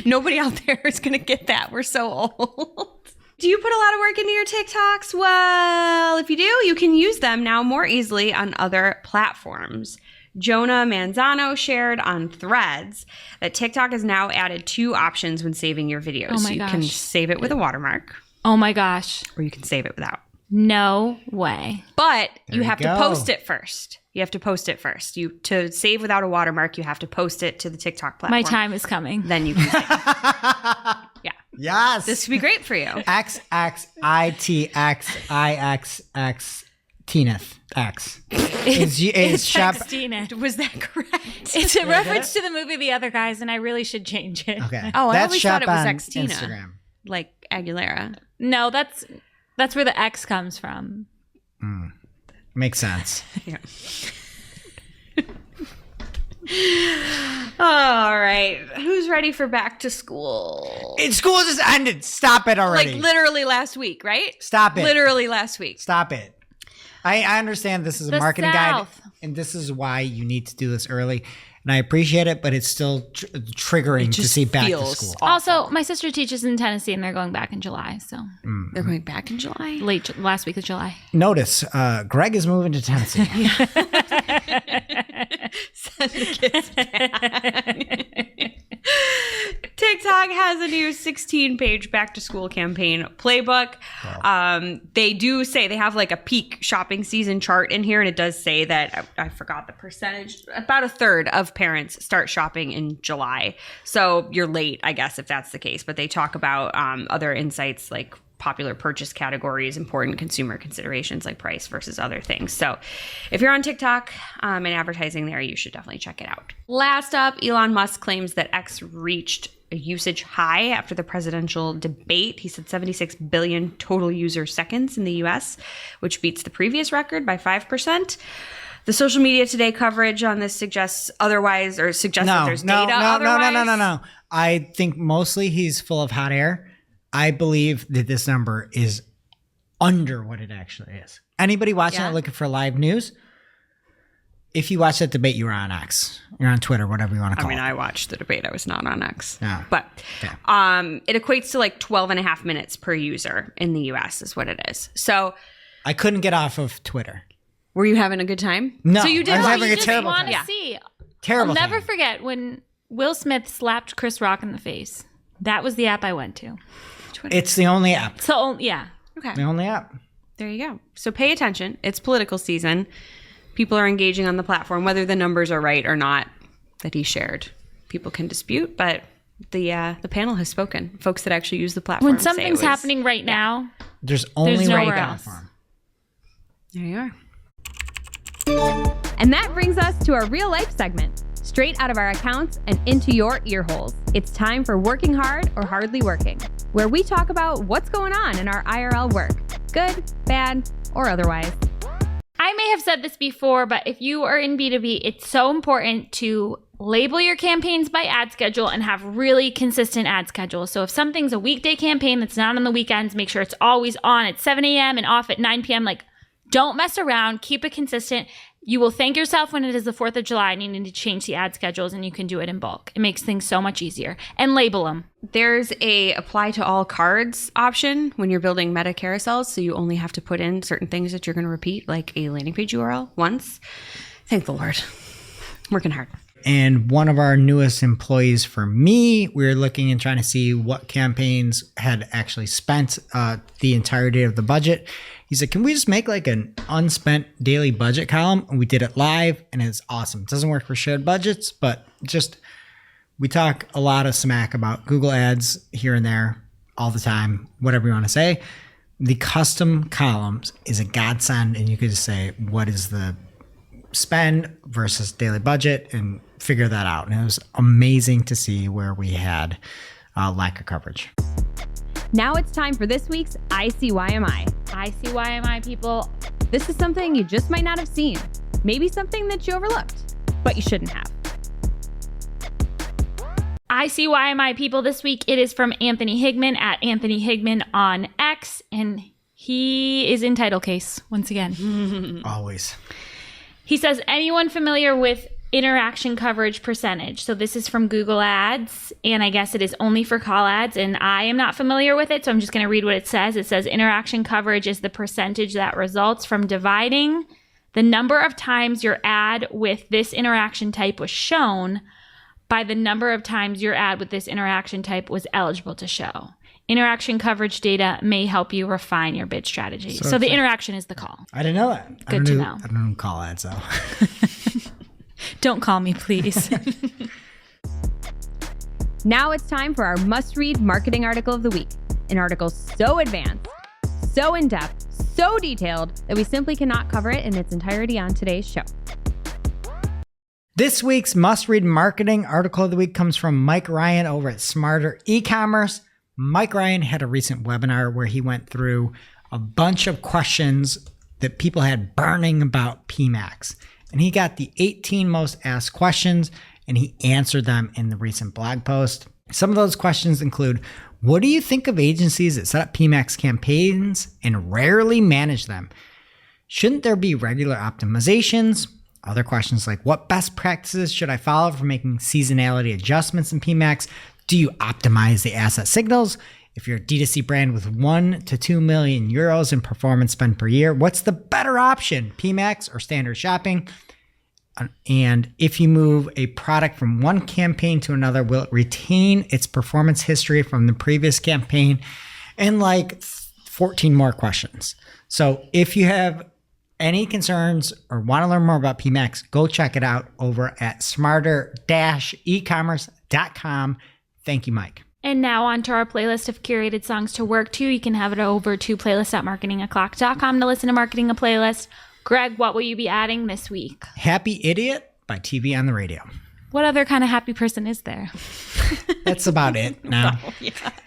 Nobody out there is going to get that. We're so old. Do you put a lot of work into your TikToks? Well, if you do, you can use them now more easily on other platforms. Jonah Manzano shared on Threads that TikTok has now added 2 options when saving your videos. Oh my You can gosh. save it with a watermark, Oh my gosh. or you can save it without. No way. But There you you have to go. post it first. You have to post it first. To save without a watermark, you have to post it to the TikTok platform. My time is coming. Then you can save. Yeah. Yes. This would be great for you. XXITXIXX Teeneth X. Is Shep. Sextina. Was that correct? It's a reference to the movie The Other Guys, and I really should change it. Okay. Oh, I That's always thought Shep it was on Xtina. Instagram. Like Aguilera. No, that's where the X comes from. Makes sense. Yeah. All right. Who's ready for back to school? School just ended. Stop it already. Like literally last week, right? Stop it. Literally last week. Stop it. I understand this is a The marketing South. guide, and this is why you need to do this early. And I appreciate it, but it's still triggering to just see back to feels school. awful. Also, my sister teaches in Tennessee, and they're going back in July. So They're going back in July. last week of July. Notice, Greg is moving to Tennessee. Send the kids back. TikTok has a new 16-page back-to-school campaign playbook. They do say they have like a peak shopping season chart in here, and it does say that, I forgot the percentage, about a third of parents start shopping in July. So you're late, I guess, if that's the case. But they talk about other insights like popular purchase categories, important consumer considerations like price versus other things. So if you're on TikTok and advertising there, you should definitely check it out. Last up, Elon Musk claims that X reached a usage high after the presidential debate. He said 76 billion total user seconds in the US, which beats the previous record by 5%. The social media today coverage on this suggests otherwise, or suggests that there's data otherwise. No. I think mostly he's full of hot air. I believe that this number is under what it actually is. Anybody watching it looking for live news? If you watch that debate, you were on X. You're on Twitter, whatever you want to call it. I watched the debate. I was not on X. Yeah. But it equates to like 12 and a half minutes per user in the US is what it is. So I couldn't get off of Twitter. were you having a good time? No. So you did I was watch having a it. terrible want time. to see. Terrible I'll never time. forget when Will Smith slapped Chris Rock in the face. That was the app I went to. It's the only app. So, yeah. Okay. The only app. There you go. So pay attention. It's political season. People are engaging on the platform, whether the numbers are right or not that he shared. People can dispute, but the panel has spoken. Folks that actually use the platform. When say something's it was- happening right now, There's only one nowhere else. platform. There you are. And that brings us to our real life segment. Straight out of our accounts and into your ear holes. It's time for Working Hard or Hardly Working, where we talk about what's going on in our IRL work, good, bad, or otherwise. I may have said this before, but if you are in B2B, it's so important to label your campaigns by ad schedule and have really consistent ad schedules. So if something's a weekday campaign that's not on the weekends, make sure it's always on at 7 a.m. and off at 9 p.m. Like, don't mess around. Keep it consistent. You will thank yourself when it is the 4th of July and you need to change the ad schedules, and you can do it in bulk. It makes things so much easier. And label them. There's a apply to all cards option when you're building meta carousels. So you only have to put in certain things that you're going to repeat, like a landing page URL once. Thank the Lord. Working hard. And one of our newest employees for me, we were looking and trying to see what campaigns had actually spent the entirety of the budget. He said, can we just make like an unspent daily budget column? And we did it live, and it's awesome. It doesn't work for shared budgets, but just we talk a lot of smack about Google ads here and there all the time, whatever you want to say. The custom columns is a godsend, and you could just say, what is the spend versus daily budget, and figure that out. And it was amazing to see where we had lack of coverage. Now it's time for this week's ICYMI. ICYMI people. This is something you just might not have seen. Maybe something that you overlooked, but you shouldn't have. ICYMI people this week, it is from Anthony Higman at Anthony Higman on X, and he is in title case once again. Always. He says, anyone familiar with interaction coverage percentage? So this is from Google Ads, and I guess it is only for call ads, and I am not familiar with it, so I'm just going to read what it says. It says interaction coverage is the percentage that results from dividing the number of times your ad with this interaction type was shown by the number of times your ad with this interaction type was eligible to show. Interaction coverage data may help you refine your bid strategy. So the interaction is the call. I didn't know that. Good to know. I don't know call ads though. Don't call me, please. Now it's time for our must-read marketing article of the week. An article so advanced, so in-depth, so detailed that we simply cannot cover it in its entirety on today's show. This week's must-read marketing article of the week comes from Mike Ryan over at Smarter E-commerce. Mike Ryan had a recent webinar where he went through a bunch of questions that people had burning about PMAX. And he got the 18 most asked questions, and he answered them in the recent blog post. Some of those questions include, what do you think of agencies that set up PMAX campaigns and rarely manage them? Shouldn't there be regular optimizations? Other questions like, what best practices should I follow for making seasonality adjustments in PMAX? Do you optimize the asset signals? If you're a D2C brand with 1 to 2 million euros in performance spend per year, what's the better option, PMAX or standard shopping? And if you move a product from one campaign to another, will it retain its performance history from the previous campaign? And like 14 more questions. So if you have any concerns or want to learn more about PMAX, go check it out over at smarter-ecommerce.com. Thank you, Mike. And now on to our playlist of curated songs to work to. You can have it over to playlist.marketingoclock.com to listen to Marketing a Playlist. Greg, what will you be adding this week? Happy Idiot by TV on the Radio. What other kind of happy person is there? That's about it now.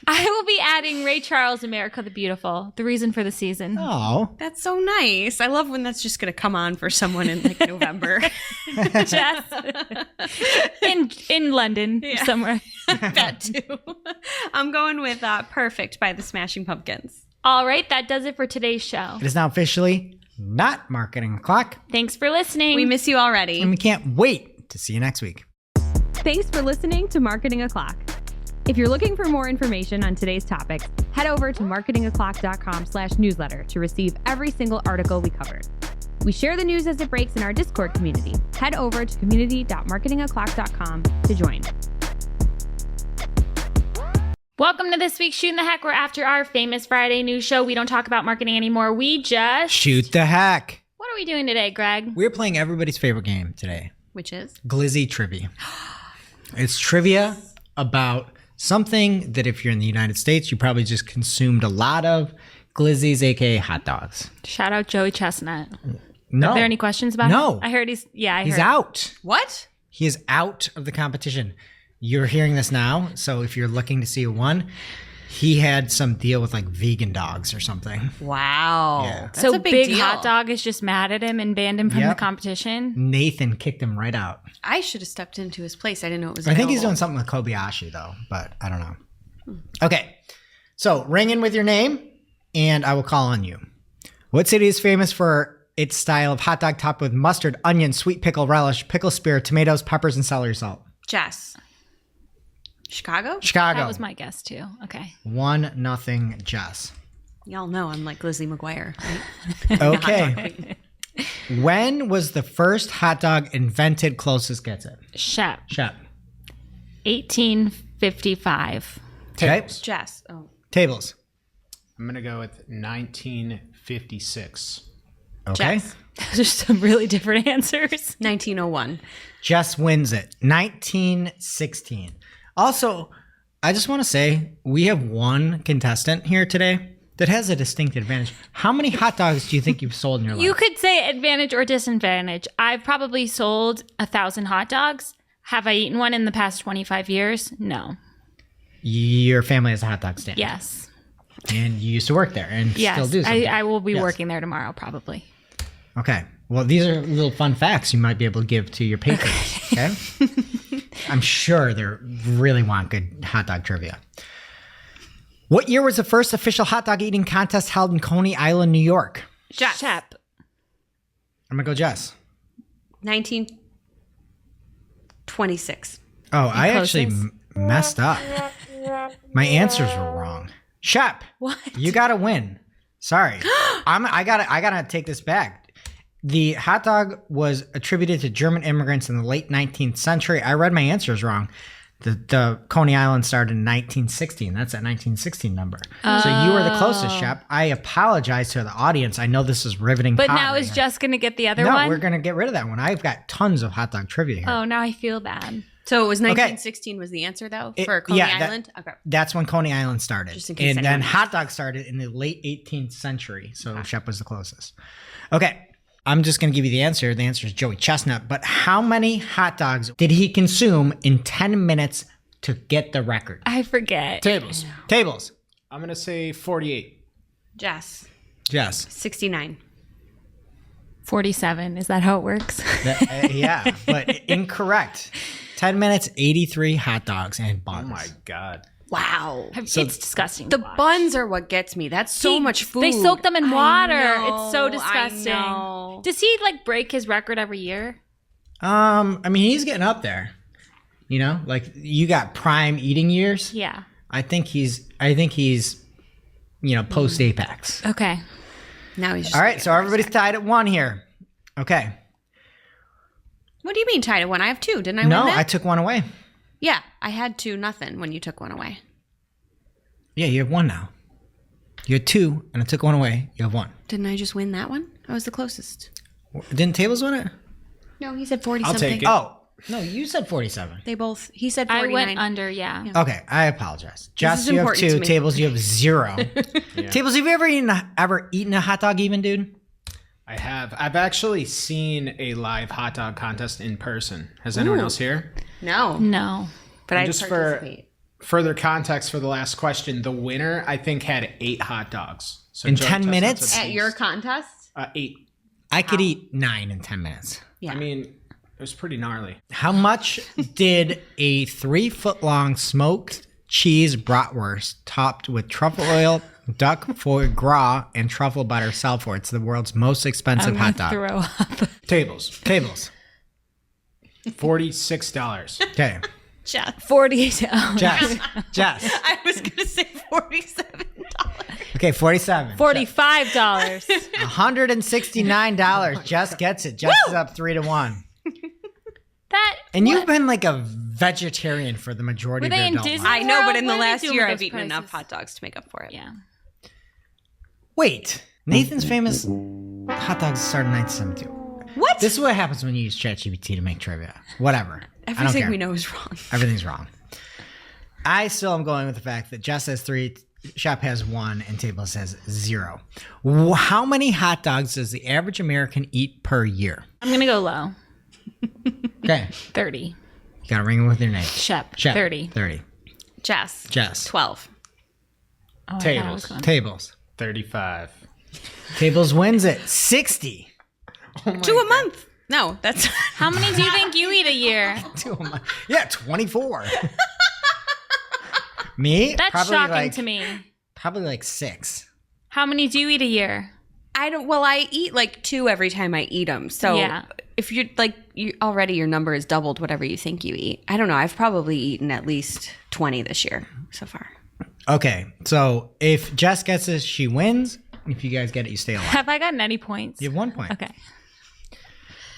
I will be adding Ray Charles, America the Beautiful, the reason for the season. Oh, That's so nice. I love when that's just going to come on for someone in like November. Jess. in London somewhere. That too. I'm going with Perfect by the Smashing Pumpkins. All right, that does it for today's show. it is now officially not Marketing O'Clock, Thanks for listening. We miss you already. and we can't wait to see you next week. Thanks for listening to Marketing O'Clock. If you're looking for more information on today's topics, head over to marketingoclock.com/newsletter to receive every single article we covered. We share the news as it breaks in our Discord community. Head over to community.marketingoclock.com to join. Welcome to this week's Shootin' the Heck. We're after our famous Friday news show. We don't talk about marketing anymore. We just... Shoot the heck. What are we doing today, Greg? We're playing everybody's favorite game today, Which is? Glizzy Trivia. It's trivia about something that if you're in the United States, you probably just consumed a lot of. Glizzies, aka hot dogs. Shout out Joey Chestnut. No. Are there any questions about No. him? I heard he's... Yeah, I He's heard. out. What? He is out of the competition. You're hearing this now, so if you're looking to see who won, he had some deal with like vegan dogs or something. Wow. Yeah. That's So a big Big deal. Hot Dog is just mad at him and banned him from Yep. the competition. Nathan kicked him right out. I should have stepped into his place. I didn't know it was I think he's doing available. something with Kobayashi though, but I don't know. Okay, so ring in with your name, and I will call on you. What city is famous for its style of hot dog topped with mustard, onion, sweet pickle relish, pickle spear, tomatoes, peppers, and celery salt? Jess. Chicago? Chicago. That was my guess too. Okay. 1-0 Jess. Y'all know I'm like Lizzie McGuire. Right? Okay. When was the first hot dog invented? Closest gets it. Shep. Shep. 1855. Okay. Jess. Oh. Tables. I'm going to go with 1956. Okay. Jess. Those are some really different answers. 1901. Jess wins it. 1916. Also, I just want to say we have one contestant here today that has a distinct advantage. How many hot dogs do you think you've sold in your life? You could say advantage or disadvantage. I've probably sold 1,000 hot dogs. Have I eaten one in the past 25 years? No. Your family has a hot dog stand. Yes. And you used to work there and Yes. still do. I will be Yes. working there tomorrow, probably. Okay. Well, these are little fun facts you might be able to give to your patrons. Okay. I'm sure they really want good hot dog trivia. What year was the first official hot dog eating contest held in Coney Island, New York? Jess. Shep. I'm going to go Jess. 1926. Oh, I actually closest? messed up. My answers were wrong. Shep, What? you got to win. Sorry. I gotta take this back. The hot dog was attributed to German immigrants in the late 19th century. I read my answers wrong. The Coney Island started in 1916. That's that 1916 number. So you were the closest, Shep. I apologize to the audience. I know this is riveting. But now pottery is here. Jess going to get the other No, one? we're gonna get rid of that one. I've got tons of hot dog trivia here. Oh, now I feel bad. So it was 1916 was the answer though for Coney Island? Okay. That's when Coney Island started. Just in case And then anyone hot dog started in the late 18th century. So Shep was the closest. Okay. I'm just going to give you the answer. The answer is Joey Chestnut. But how many hot dogs did he consume in 10 minutes to get the record? I forget. Tables. Tables. I'm going to say 48. Jess. Jess. 69. 47. Is that how it works? Yeah, but incorrect. 10 minutes, 83 hot dogs and buns. Oh my God. Wow. It's disgusting. The to watch. buns are what gets me. That's so He- much food. They soak them in I water. know, It's so I disgusting. know. Does he like break his record every year? I mean, he's getting up there. You know, like you got prime eating years. Yeah. I think he's, post Apex. Okay. Now he's just All right, so everybody's tied at 1 here. Okay. What do you mean tied at 1? I have 2. Didn't I No, win that? I took 1 away. Yeah, I had 2-0 when you took 1 away. Yeah, you have 1 now. You had 2, and I took 1 away. You have 1. Didn't I just win that one? I was the closest. Didn't Tables win it? No, he said 40 I'll something. take it. Oh, no, you said 47. They both. He said I 49. went under, yeah. Okay, I apologize. Jess, is you have important 2. to me. Tables, you have 0. Tables, have you ever eaten a hot dog even, dude? I have. I've actually seen a live hot dog contest in person. Has anyone else here? No. But I'd just participate. for further context for the last question, the winner, I think, had 8 hot dogs. So In Joe 10 Chestnut's minutes? a At beast. your contest? 8. I could eat 9 in 10 minutes. Yeah. I mean, it was pretty gnarly. How much did a 3-foot-long smoked cheese bratwurst topped with truffle oil, duck foie gras, and truffle butter sell for? It's the world's most expensive hot dog. Throw up. Tables. $46. Okay. Jeff. 40. Jess. I was going to say $47. Okay, 47. $45. $169. Jess gets it. Jess is up 3-1. That And you've been like a vegetarian for the majority Were of they your in adult Disney? life. I know, but in What the are they last doing year, with I've those eaten enough prices? hot dogs to make up for it. Yeah. Wait, Nathan's famous hot dogs started in 1972. What? This is what happens when you use ChatGPT to make trivia. Whatever. I don't Everything care. we know is wrong. Everything's wrong. I still am going with the fact that Jess has 3, Shop has 1, and Table says 0. How many hot dogs does the average American eat per year? I'm going to go low. Okay. 30. You got to ring it with your name. Shep. Shep, 30. 30. Jess. Jess. 12. Oh, I thought I Tables. was going- Tables. 35. Tables wins it. 60. 2 a month. No, that's How many do you think you eat a year? Yeah, 24. Me? That's Probably shocking like, to me. Probably like 6. How many do you eat a year? I don't. Well, I eat like 2 every time I eat them. So Yeah. if you're like you already, your number is doubled whatever you think you eat. I don't know. I've probably eaten at least 20 this year so far. Okay, so if Jess gets this, she wins. If you guys get it, you stay alive. Have I gotten any points? You have 1 point. Okay.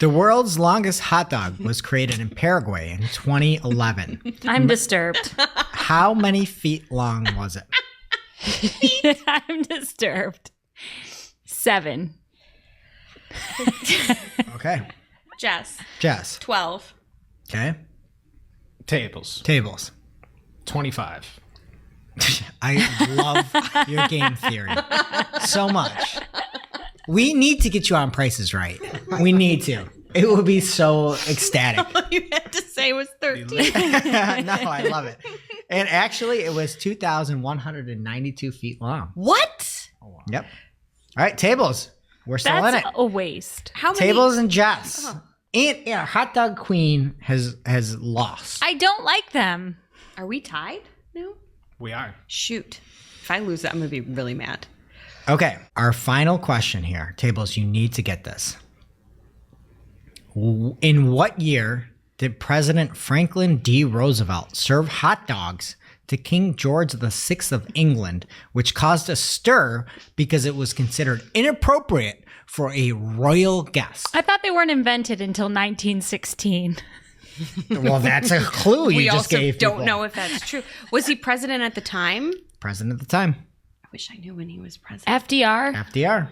The world's longest hot dog was created in Paraguay in 2011. I'm disturbed. How many feet long was it? I'm disturbed. 7. Okay. Jess. Jess. 12. Okay. Tables. Tables. 25. I love your game theory so much. We need to get you on Prices Right. We need to. It would be so ecstatic. All you had to say was 13. No, I love it. And actually, it was 2,192 feet long. What? Yep. All right, tables. We're still in it. That's a waste. How many? Tables and Jess. And yeah, Hot Dog Queen has lost. I don't like them. Are we tied? No. We are. Shoot. If I lose that, I'm going to be really mad. Okay, our final question here. Tables, you need to get this. In what year did President Franklin D. Roosevelt serve hot dogs to King George VI of England, which caused a stir because it was considered inappropriate for a royal guest? I thought they weren't invented until 1916. Well, that's a clue you We just also gave don't people. know if that's true. Was he president at the time? President at the time. I wish I knew when he was president. FDR. FDR.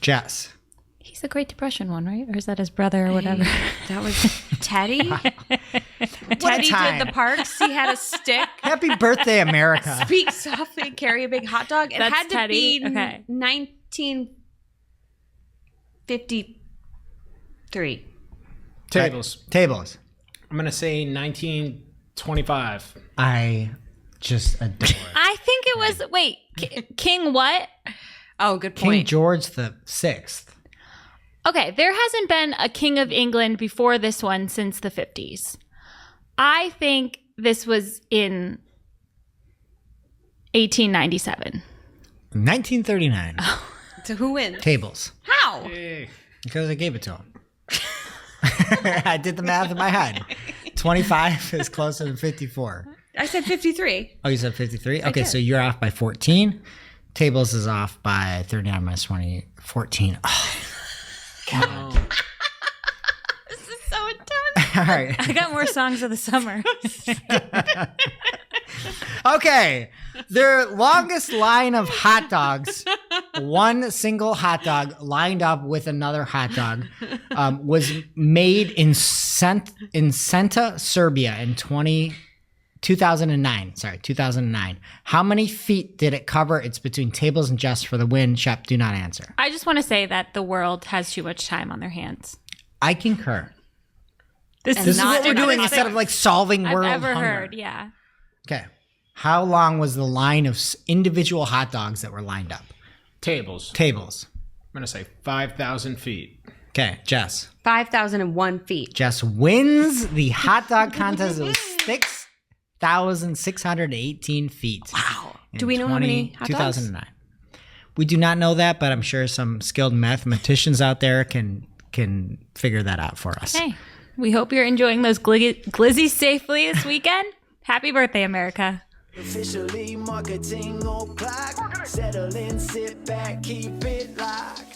Jess. He's the Great Depression one, right? Or is that his brother or whatever? That was Teddy. Teddy time. did the parks. He had a stick. Happy birthday, America. Speak softly, carry a big hot dog. It That's had to Teddy? be Okay. 1953. Tables. Tables. I'm going to say 1925. I just adore it. I think it was, wait, King what? Oh, good King point. George VI. Okay, there hasn't been a king of England before this one since the 50s. I think this was in 1897. 1939. So who wins? Tables. How? Hey. Because I gave it to him. I did the math in my head. 25 is closer than 54. I said 53. Oh, you said 53? Okay, so you're off by 14. Tables is off by 39 minus 20. 14. Oh, This is so intense. all right. I got more songs of the summer. Okay. Their longest line of hot dogs, one single hot dog lined up with another hot dog, was made in Senta, Serbia in 2009. Sorry, 2009. How many feet did it cover? It's between Tables and Jess for the win. Shep, do not answer. I just want to say that the world has too much time on their hands. I concur. This This is not what we're about doing hot instead of like solving I've world ever hunger. heard. Yeah. Okay. How long was the line of individual hot dogs that were lined up? Tables. Tables. I'm going to say 5,000 feet. Okay, Jess. 5,001 feet. Jess wins the hot dog contest. It was 6,618 feet. Wow. Do we know how many hot dogs? 2009. We do not know that, but I'm sure some skilled mathematicians out there can figure that out for us. Hey, we hope you're enjoying those glizzies safely this weekend. Happy birthday, America. Officially marketing o'clock. Settle in, sit back, keep it locked.